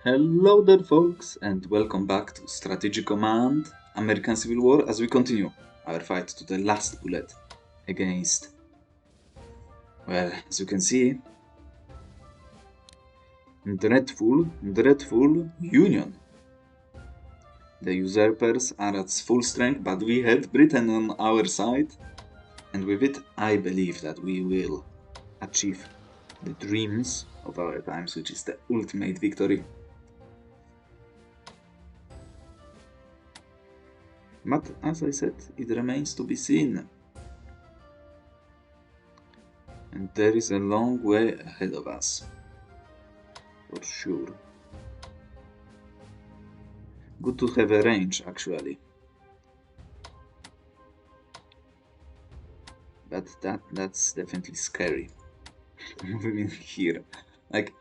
Hello there folks and welcome back to Strategy Command American Civil War as we continue our fight to the last bullet against, well, as you can see, dreadful Union. The usurpers are at full strength, but we have Britain on our side, and with it I believe that we will achieve the dreams of our times, which is the ultimate victory. But, as I said, it remains to be seen. And there is a long way ahead of us. For sure. Good to have a range, actually. But that's definitely scary. Moving in here. Like,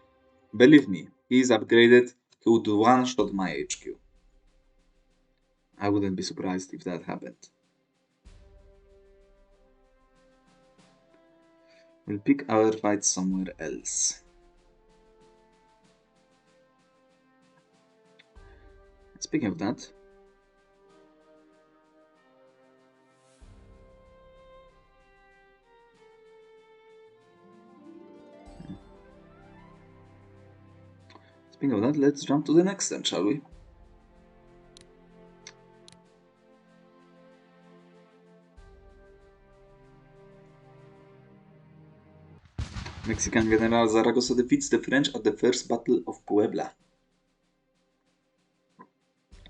believe me, he's upgraded, he would one-shot my HQ. I wouldn't be surprised if that happened. We'll pick our fight somewhere else. Speaking of that, let's jump to the next turn, shall we? Mexican General Zaragoza defeats the French at the First Battle of Puebla.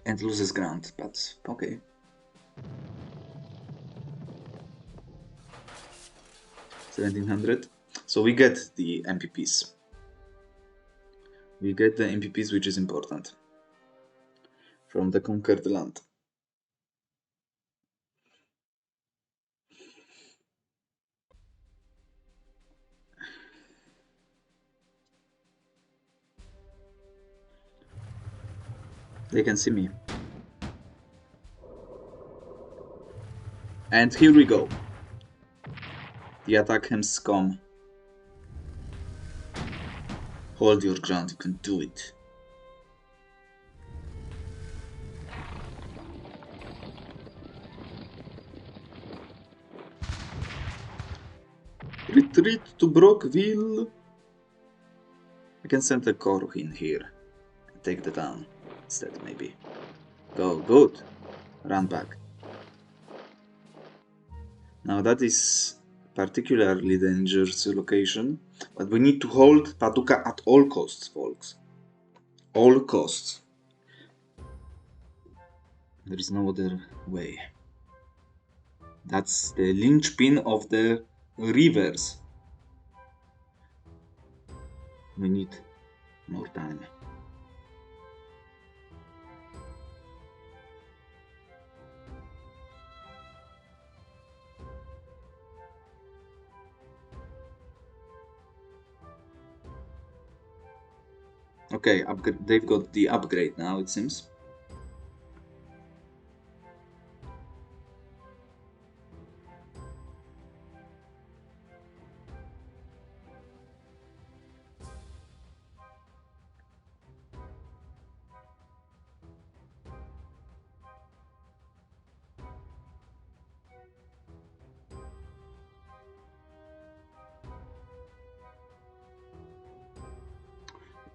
And loses ground, but okay. $1,700. So we get the MPPs. We get the MPPs, which is important. From the conquered land. They can see me. And here we go. The attack has come. Hold your ground, you can do it. Retreat to Brockville. I can send a corps in here and take the town instead, maybe. Go, good. Run back. Now that is particularly dangerous location, but we need to hold Paducah at all costs, folks. All costs. There is no other way. That's the linchpin of the rivers. We need more time. Okay, they've got the upgrade now, it seems.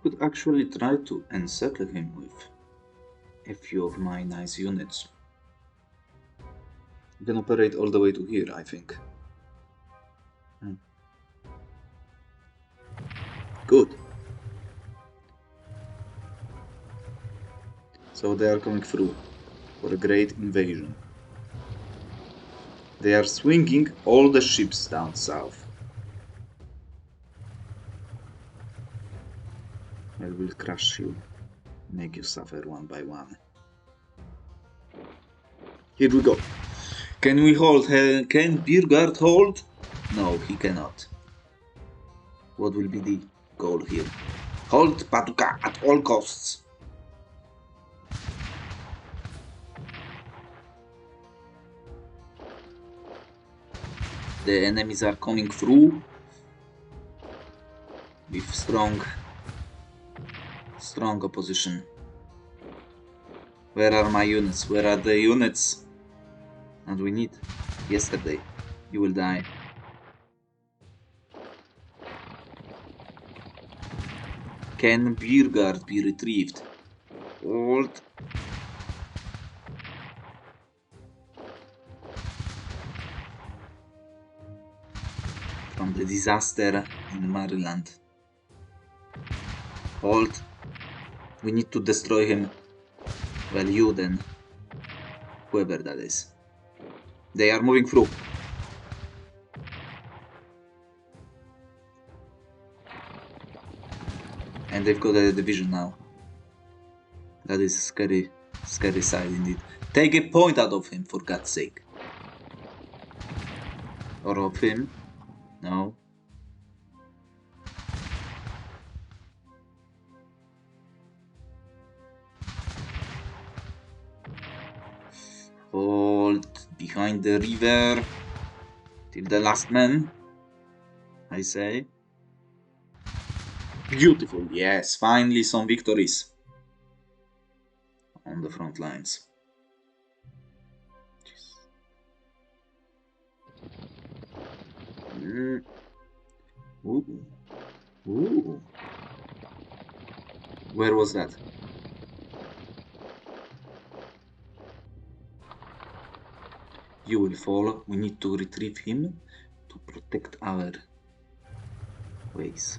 Could actually try to encircle him with a few of my nice units. You can operate all the way to here, I think. Good. So they are coming through for a great invasion. They are swinging all the ships down south. I will crush you, make you suffer one by one. Here we go. Can we hold? Can Birgard hold? No, he cannot. What will be the goal here? Hold Paducah at all costs. The enemies are coming through with strong Strong opposition. Where are my units? Where are the units? And we need yesterday. You will die. Can Beerguard be retrieved? Hold. From the disaster in Maryland. Hold. We need to destroy him. Well, you then. Whoever that is. They are moving through. And they've got a division now. That is scary, scary side indeed. Take a point out of him, for God's sake. Or of him. No. Hold behind the river till the last man, I say. Beautiful, yes, finally some victories on the front lines. Ooh. Ooh. Where was that? You will fall. We need to retrieve him to protect our ways.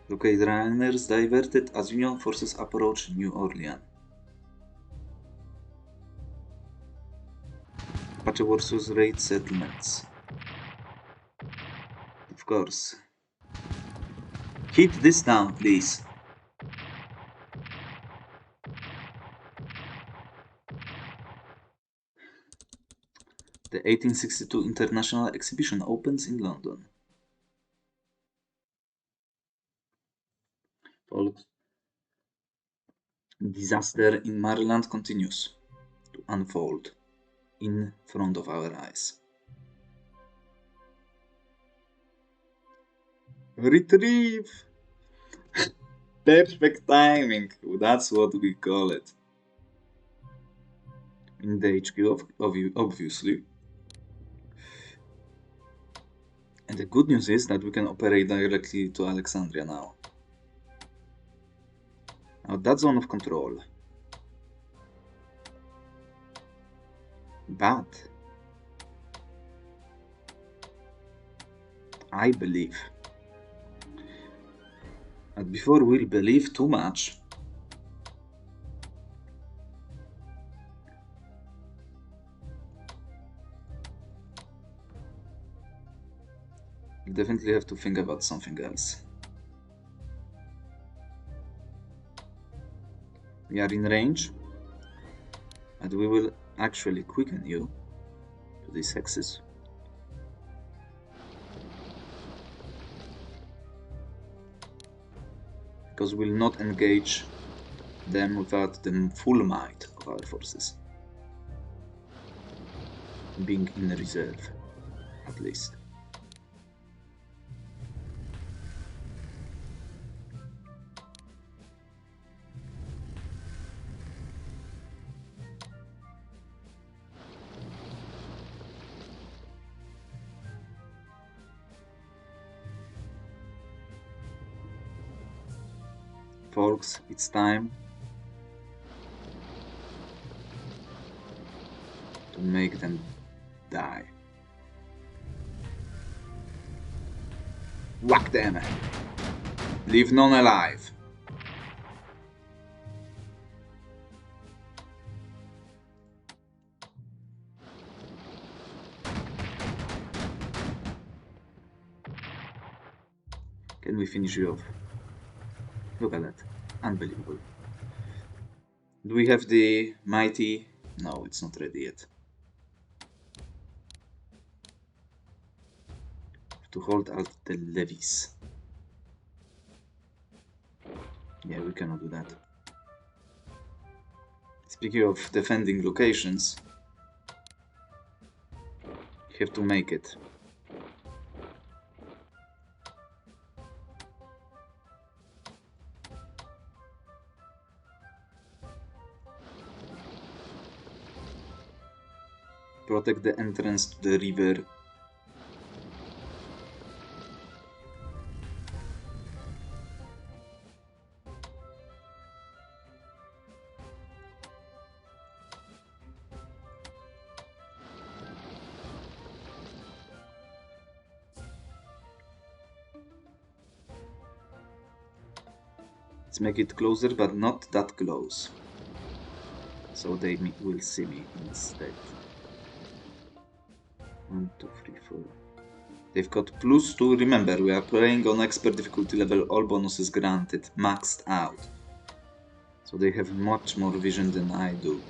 Blockade runners diverted as Union forces approach New Orleans. Apache forces raid settlements. Of course. Hit this town, please. The 1862 International Exhibition opens in London. Disaster in Maryland continues to unfold in front of our eyes. Retrieve! Perfect timing, that's what we call it. In the HQ, obviously. And the good news is that we can operate directly to Alexandria now. Now that's zone of control. But I believe. And before we believe too much, we definitely have to think about something else. We are in range, and we will actually quicken you to this axis. Because we'll not engage them without the full might of our forces. Being in reserve, at least. Folks, it's time to make them die. Whack them! Leave none alive! Can we finish you off? Look at that. Unbelievable. Do we have the mighty? No, it's not ready yet. To hold out the levies. Yeah, we cannot do that. Speaking of defending locations, Have to make it. Protect the entrance to the river. Let's make it closer, but not that close. So they will see me instead. 1, 2, 3, 4. They've got +2. Remember, we are playing on expert difficulty level, all bonuses granted, maxed out. So they have much more vision than I do.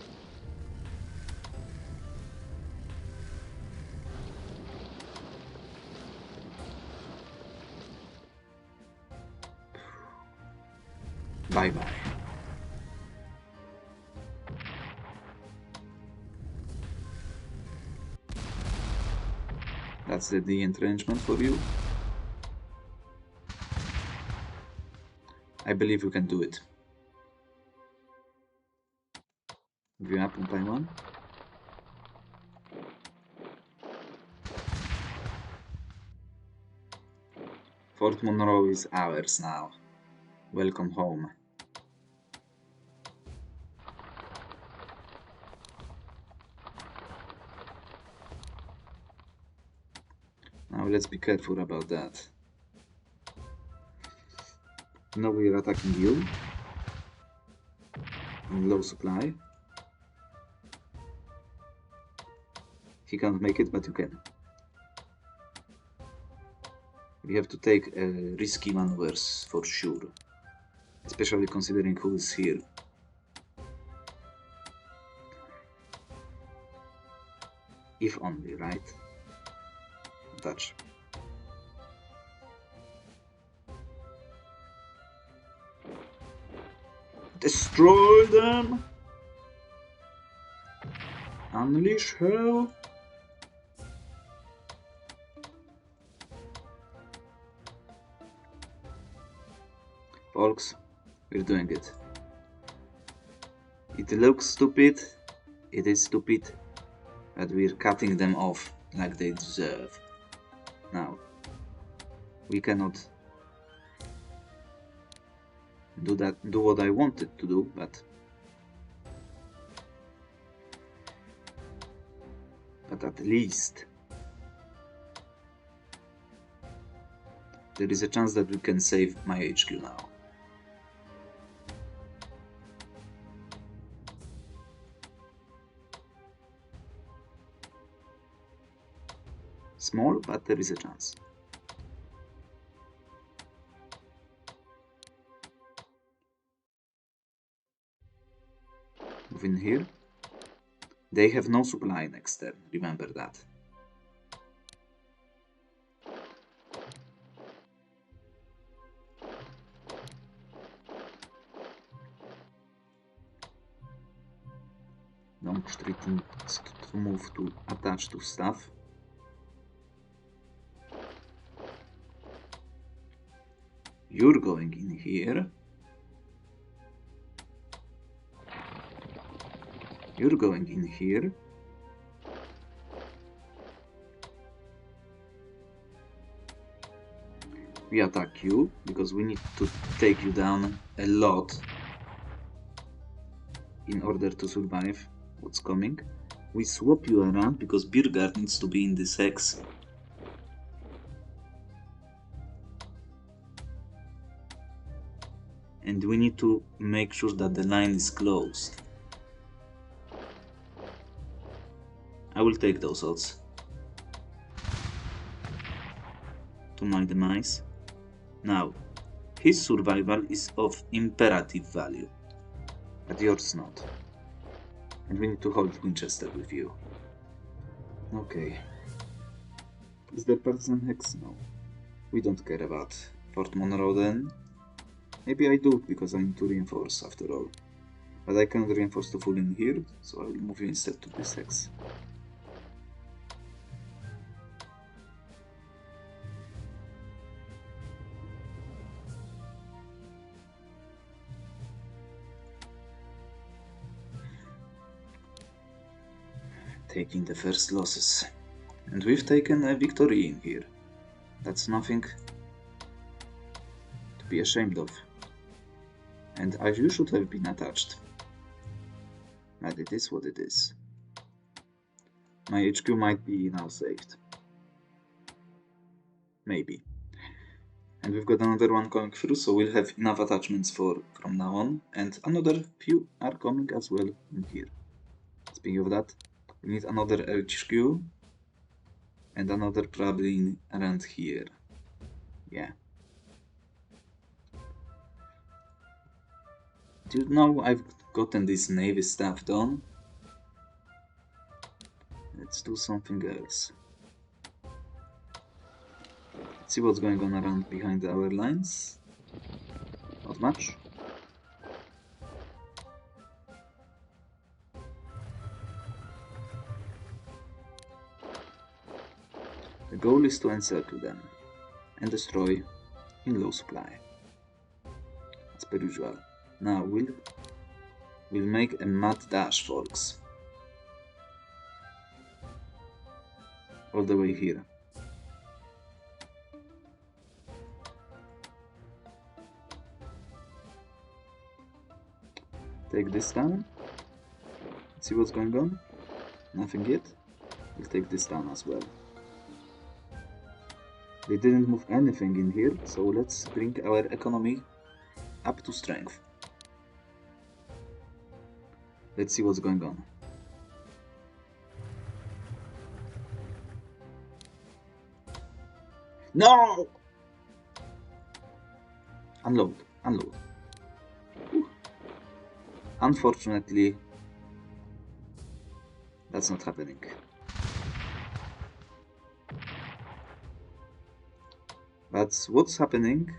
Bye bye. That's the entrenchment for you. I believe we can do it. View up 1 by 1. Fort Monroe is ours now. Welcome home. Now let's be careful about that. Now we're attacking you. In low supply. He can't make it, but you can. We have to take risky maneuvers for sure. Especially considering who is here. If only, right? Touch. Destroy them! Unleash hell! Folks, we're doing it. It looks stupid, it is stupid, but we're cutting them off like they deserve. Now, we cannot do what I wanted to do, but at least there is a chance that we can save my HQ now. Small, but there is a chance. Move in here. They have no supply next turn, remember that. Long Street needs to move to attach to stuff. You're going in here. You're going in here. We attack you because we need to take you down a lot in order to survive what's coming. We swap you around because Birgard needs to be in this hex. And we need to make sure that the line is closed. I will take those odds. To my demise. Now, his survival is of imperative value, but yours not. And we need to hold Winchester with you. Okay. Is there partisan hex? No. We don't care about Fort Monroe then. Maybe I do, because I need to reinforce after all. But I cannot reinforce to full in here, so I will move you instead to this hex. taking the first losses. And we've taken a victory in here. That's nothing to be ashamed of. And you should have been attached. But it is what it is. My HQ might be now saved. Maybe. And we've got another one going through, so we'll have enough attachments from now on. And another few are coming as well in here. Speaking of that, we need another HQ. And another probably around here. Yeah. Till now I've gotten this navy stuff done. Let's do something else. Let's see what's going on around behind our lines. Not much. The goal is to encircle them and destroy in low supply. As per usual. Now we'll make a mad dash, folks. All the way here. Take this down. See what's going on? Nothing yet. We'll take this down as well. They didn't move anything in here, so let's bring our economy up to strength. Let's see what's going on. No! Unload, unload. Whew. Unfortunately, that's not happening. But what's happening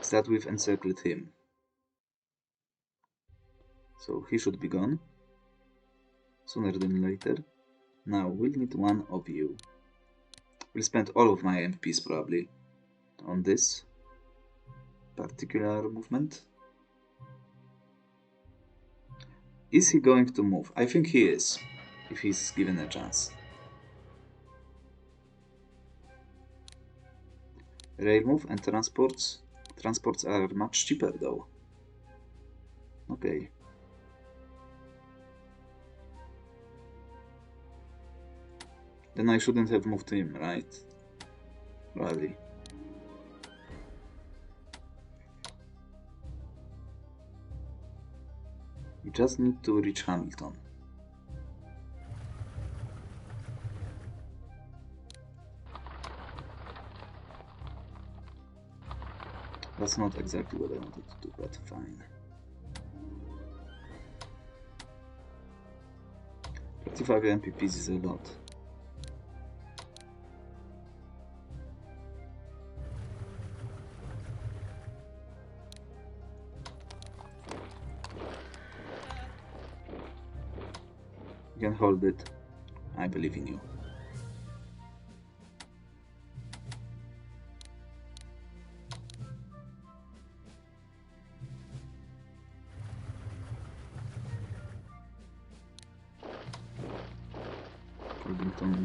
is that we've encircled him. So he should be gone sooner than later. Now we'll need one of you. We'll spend all of my MPs probably on this particular movement. Is he going to move? I think he is, if he's given a chance. Rail move and transports. Transports are much cheaper though. Okay. Then I shouldn't have moved him, right? Really. We just need to reach Hamilton. That's not exactly what I wanted to do, but fine. 35 MPPs is a lot. You can hold it. I believe in you.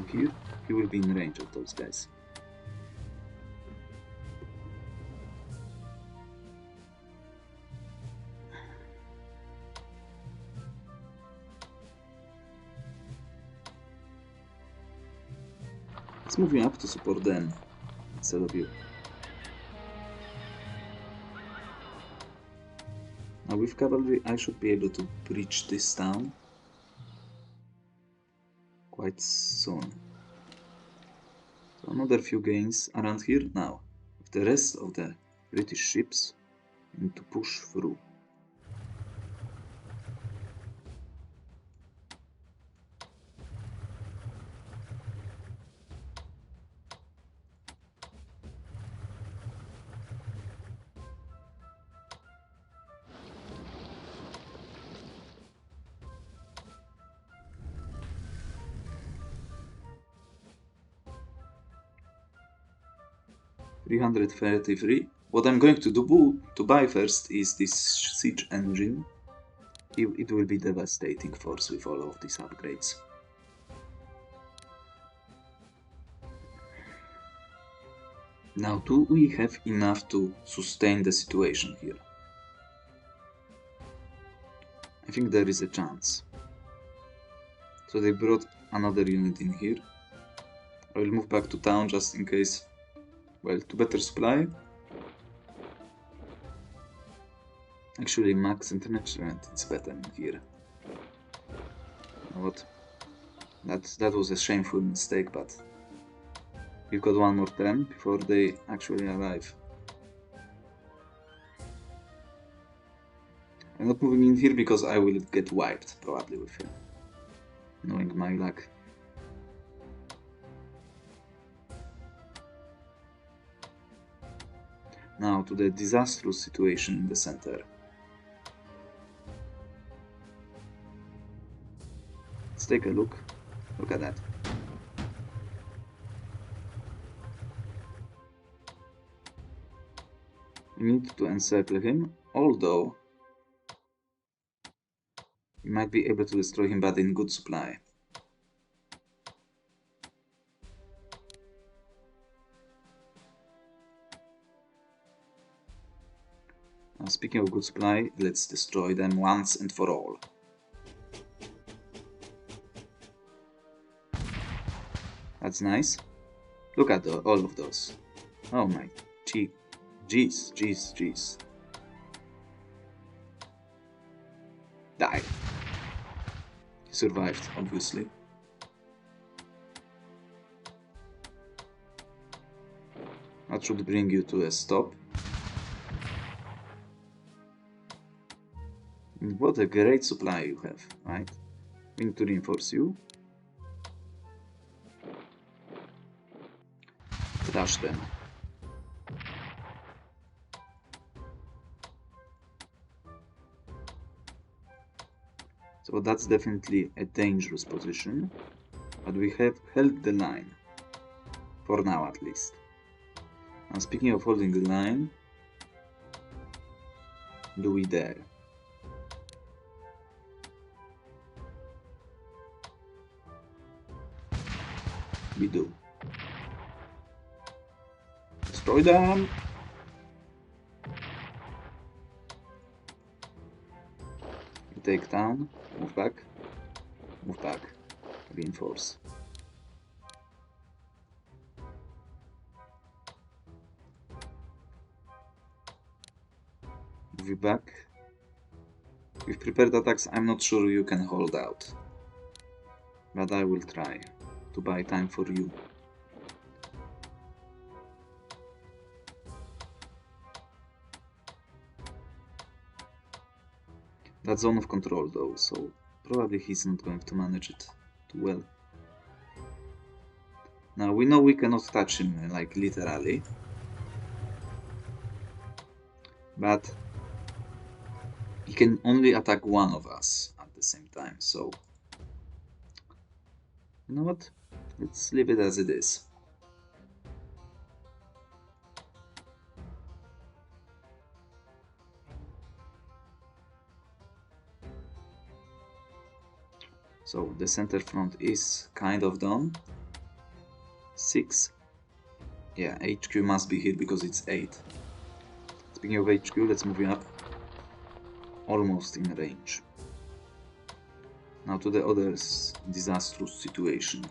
Here, he will be in range of those guys. Let's move you up to support them instead of you. Now with cavalry I should be able to breach this town quite soon. So another few gains around here now, with the rest of the British ships need to push through. $333. What I'm going to buy first is this siege engine. it will be devastating force with all of these upgrades. Now, do we have enough to sustain the situation here? I think there is a chance. So they brought another unit in here. I will move back to town just in case. Well, to better supply. Actually, max internet strength is better in here. What? That was a shameful mistake, but we've got one more turn before they actually arrive. I'm not moving in here because I will get wiped probably with him, knowing my luck. Now to the disastrous situation in the center. Let's take a look. Look at that. We need to encircle him, although we might be able to destroy him, but in good supply. Now, speaking of good supply, let's destroy them once and for all. That's nice. Look at all of those. Oh my jeez. Die. He survived, obviously. That should bring you to a stop. And what a great supply you have, right? We need to reinforce you. Rush them. So that's definitely a dangerous position, but we have held the line, for now at least. Now speaking of holding the line, do we dare? We do. Destroy them! We take down, move back, reinforce. Move you back. With prepared attacks, I'm not sure you can hold out, but I will try to buy time for you. That's zone of control though, so probably he's not going to manage it too well. Now we know we cannot touch him, like literally, but he can only attack one of us at the same time, so you know what? Let's leave it as it is. So the center front is kind of done. 6. Yeah, HQ must be here because it's 8. Speaking of HQ, let's move you up. Almost in range. Now to the other disastrous situation.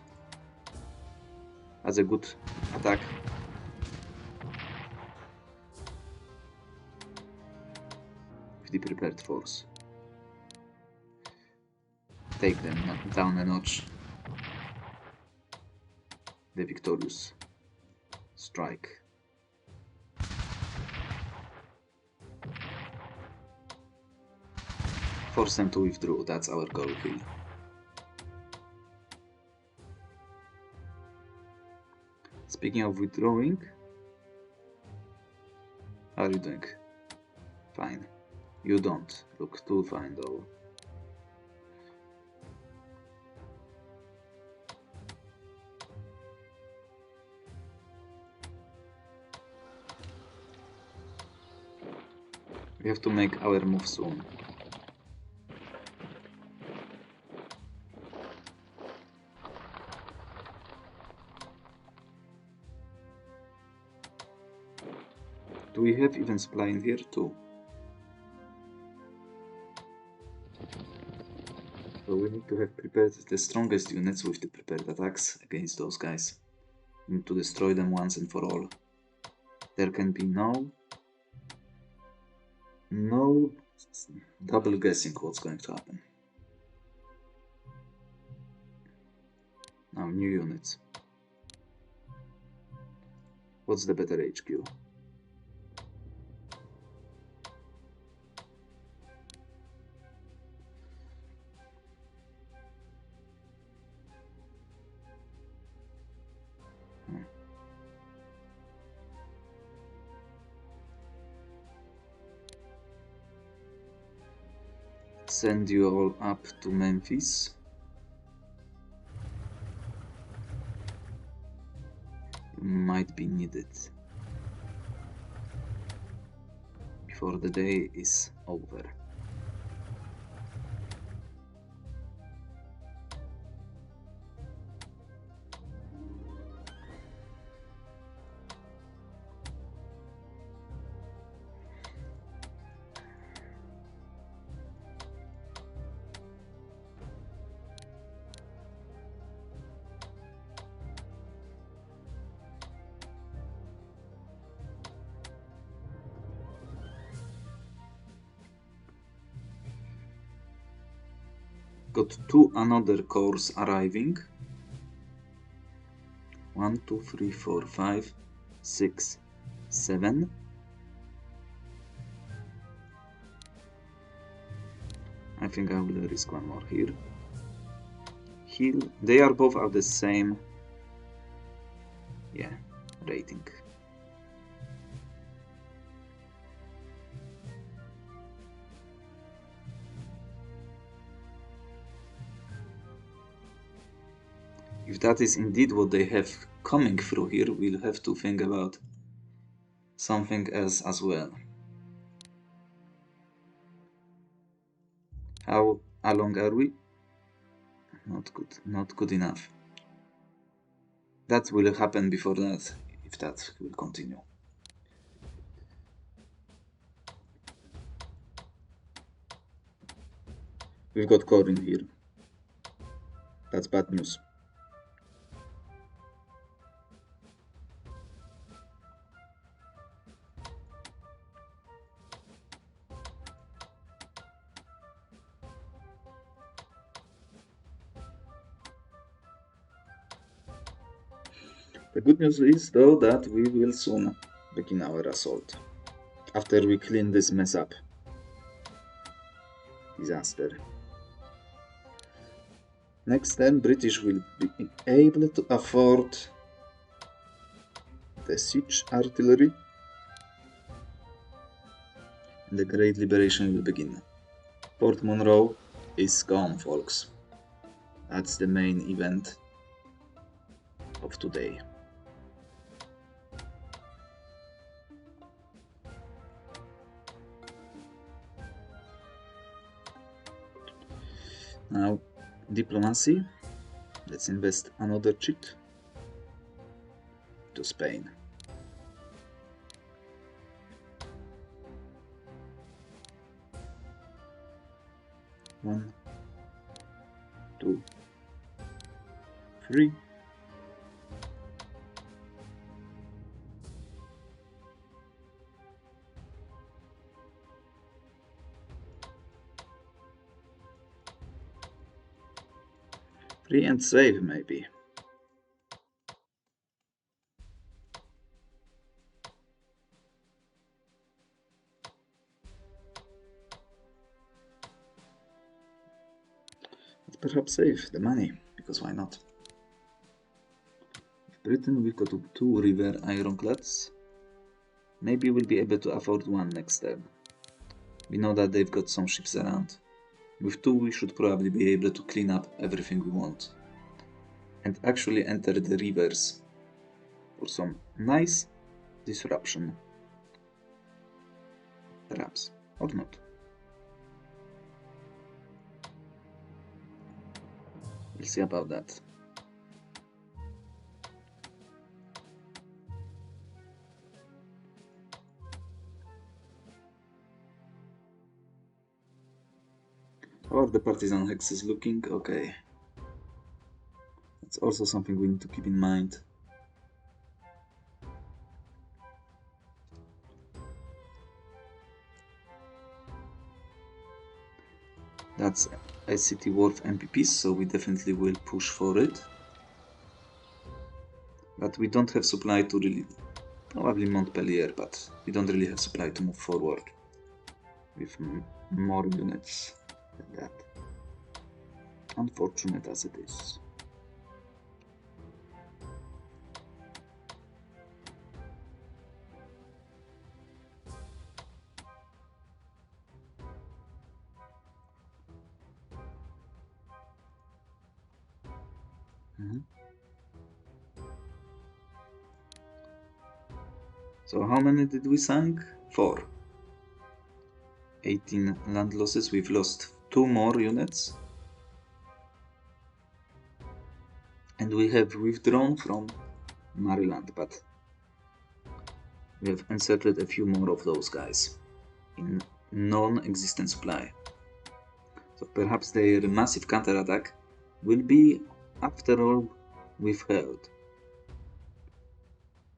That's a good attack. With the prepared force. Take them down a notch. The victorious strike. Force them to withdraw, that's our goal here. Speaking of withdrawing, how are you doing? Fine. You don't look too fine though. We have to make our move soon. we have even supply in here too. So we need to have prepared the strongest units with the prepared attacks against those guys. We need to destroy them once and for all. There can be no double guessing what's going to happen. Now new units. What's the better HQ? Send you all up to Memphis. You might be needed before the day is over. Got two another cores arriving. 1, 2, 3, 4, 5, 6, 7. I think I will risk one more here. Heal. They are both at the same, yeah, rating. If that is indeed what they have coming through here, we'll have to think about something else as well. How long are we? Not good, not good enough. That will happen before that, if that will continue. We've got core in here. That's bad news. The good news is, though, that we will soon begin our assault. After we clean this mess up. Disaster. Next then, British will be able to afford the siege artillery. And the Great Liberation will begin. Fort Monroe is gone, folks. That's the main event of today. Now, diplomacy. Let's invest another cheat to Spain. One, 2, 3. Free and save, maybe. Let's perhaps save the money, because why not? Britain, we've got 2 river ironclads. Maybe we'll be able to afford one next term. We know that they've got some ships around. With 2 we should probably be able to clean up everything we want. And actually enter the rivers for some nice disruption. Perhaps, or not. We'll see about that. How are the partisan hexes looking? Okay. That's also something we need to keep in mind. That's a city worth MPPs, so we definitely will push for it. But we don't have supply to really... Probably Montpellier, but we don't really have supply to move forward with more units than that. Unfortunate as it is. So how many did we sink? 4. 18 land losses. We've lost 2 more units. And we have withdrawn from Maryland, but we have inserted a few more of those guys in non-existent supply. So perhaps their massive counterattack will be, after all, withheld.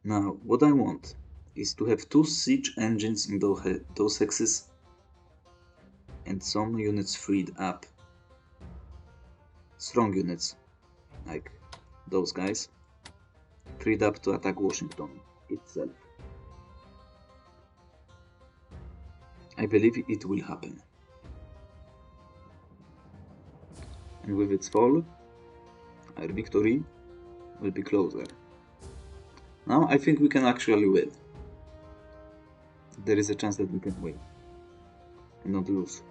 Now, what I want is to have 2 siege engines in those hexes and some units freed up. Strong units, like those guys, freed up to attack Washington itself. I believe it will happen. And with its fall, our victory will be closer. Now I think we can actually win. There is a chance that we can win and not lose.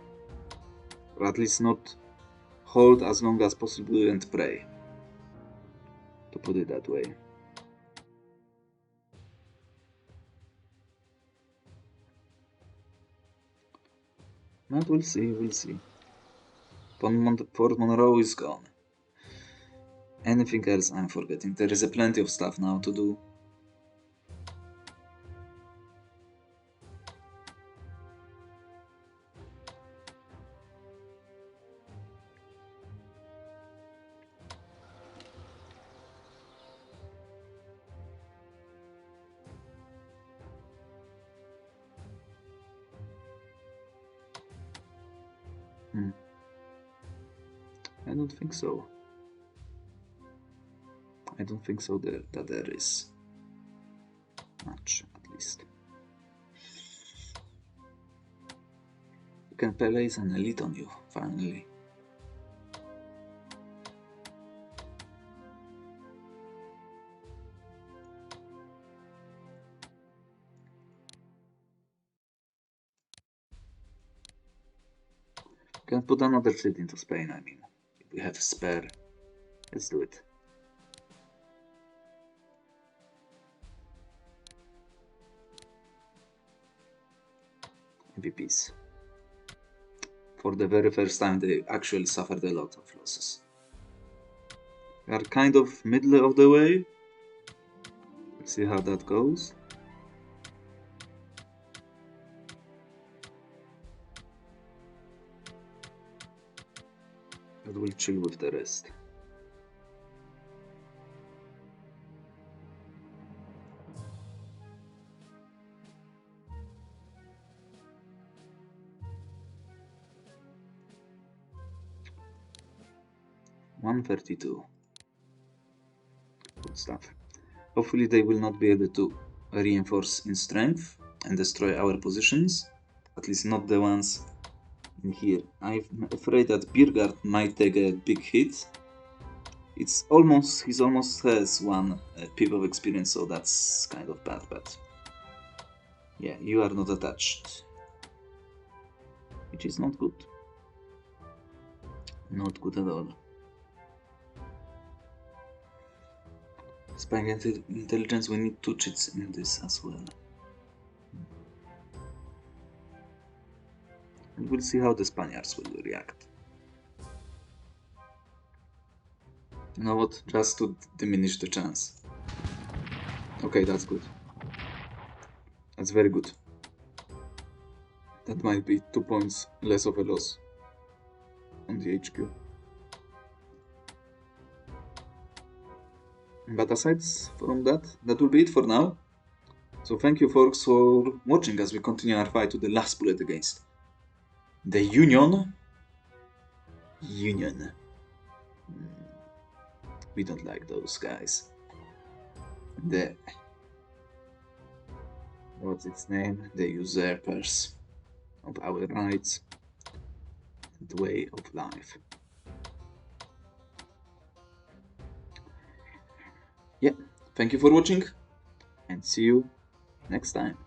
Or at least not hold as long as possible and pray, to put it that way. But we'll see, we'll see. Fort Monroe is gone. Anything else I'm forgetting? There is plenty of stuff now to do. I don't think so. I don't think so that there is much, at least. You can place an elite on you, finally. You can put another fleet into Spain, I mean. If we have spare, let's do it. MVPs. For the very first time, they actually suffered a lot of losses. We are kind of middle of the way. Let's see how that goes. But we'll chill with the rest. $132. Good stuff. Hopefully they will not be able to reinforce in strength and destroy our positions. At least not the ones in here. I'm afraid that Birgard might take a big hit. He almost has 1 pip of experience, so that's kind of bad, but yeah, you are not attached, which is not good. Not good at all. Spying intelligence, we need 2 cheats in this as well. And we'll see how the Spaniards will react. You know what? Just to diminish the chance. Okay, that's good. That's very good. That might be 2 points less of a loss. on the HQ. But aside from that, that will be it for now. So thank you folks for watching as we continue our fight to the last bullet against the Union. We don't like those guys. What's its name? The usurpers of our rights and way of life. Yeah, thank you for watching and see you next time.